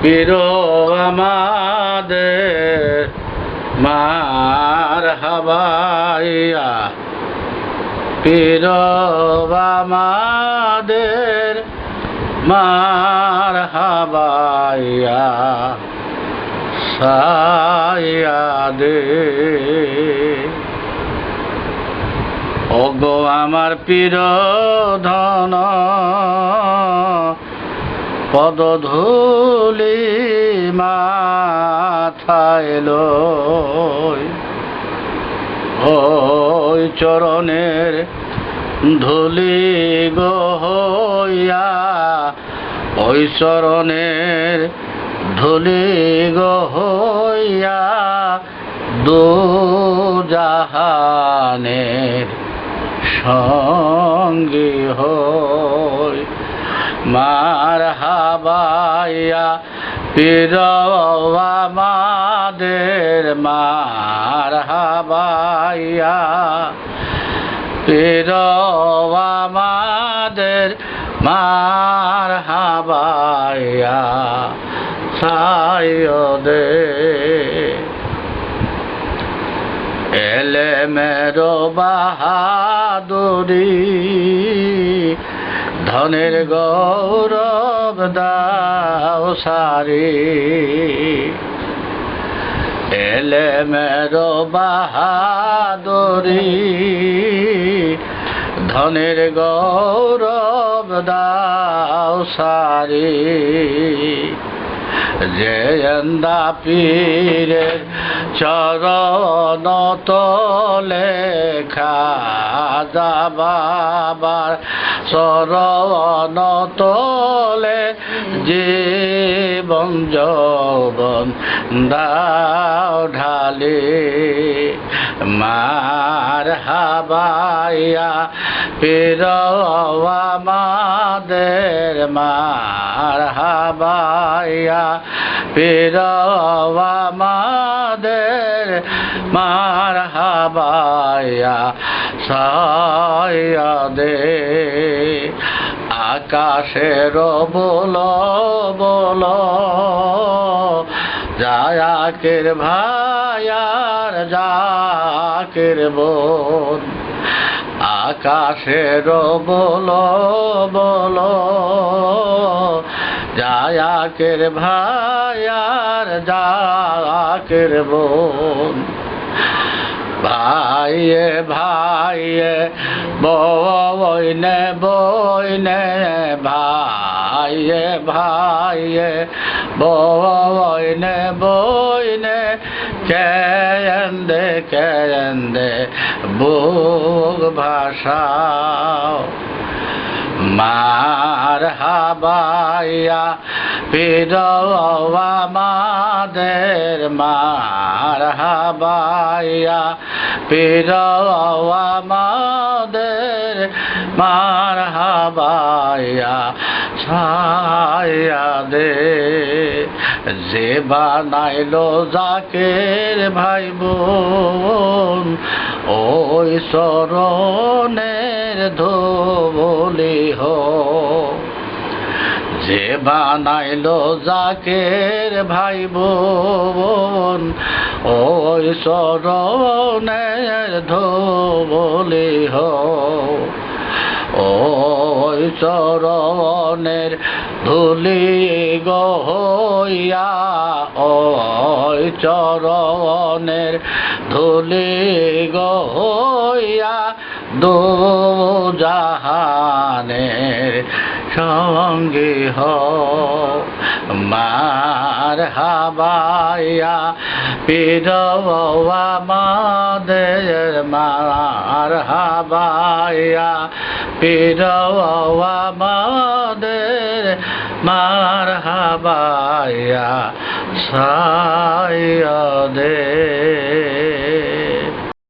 পীর আমাদের মারহাবাইয়া, পীর আমাদের মারহাবাইয়া, সাইয়া দে। ওগো আমার পীর ধন পদধূলি মাথায় লই, ওই চরণের ধূলি গো হইয়া, ওই চরণের ধূলি গো হইয়া দু জাহানের সঙ্গী হই। মারহাবাইয়া পীর আমাদের মারহাবাইয়া, পীর আমাদের মারহাবাইয়া, সাইয়া দে। এলেমের বাহাদুরি ধনের গৌরব দাও সারি, এলেমের বাহাদুরি ধনের গৌরব দাও সারি। জয়ন্দা পীরের চরণ তলে খাজা বাবার চরণ তলে জীবন যৌবন দাও ঢালে। মারহাবাইয়া পীর আমাদের মারহাবাইয়া, পীর আমাদের মারহাবাইয়া, সাইয়া দে। আকাশের বলো বলো জাকের ভাইয়ার জাকের বোন, আকাশের বলো বলো জাকের ভাইয়ার জাকের বোন। ভাইয়ে ভাইয়ে বইনে বইনে, ভাইয়ে ভাইয়ে বইনে বইনে, কেন্দে কেন্দে বুক ভাষাও। মারহাবাইয়া পীর আমাদের মারহাবাইয়া, পীর আমাদের মারহাবাইয়া, সাইয়া দে। যে বানাইলো জাকের ভাই বোন, ওই চরণের ধূলি হো। যে বানাইলো জাকের ভাই বোন, ওই চরণের ধূলি হো। ওই চরণের ধূলি গো হইয়া, ওই চরণের ধূলি গো হইয়া দু জাহানের সঙ্গী হও। মারহাবাইয়া পীর আমাদের মারহাবাইয়া, পীর আমাদের মারহাবাইয়া, সাইয়া দে।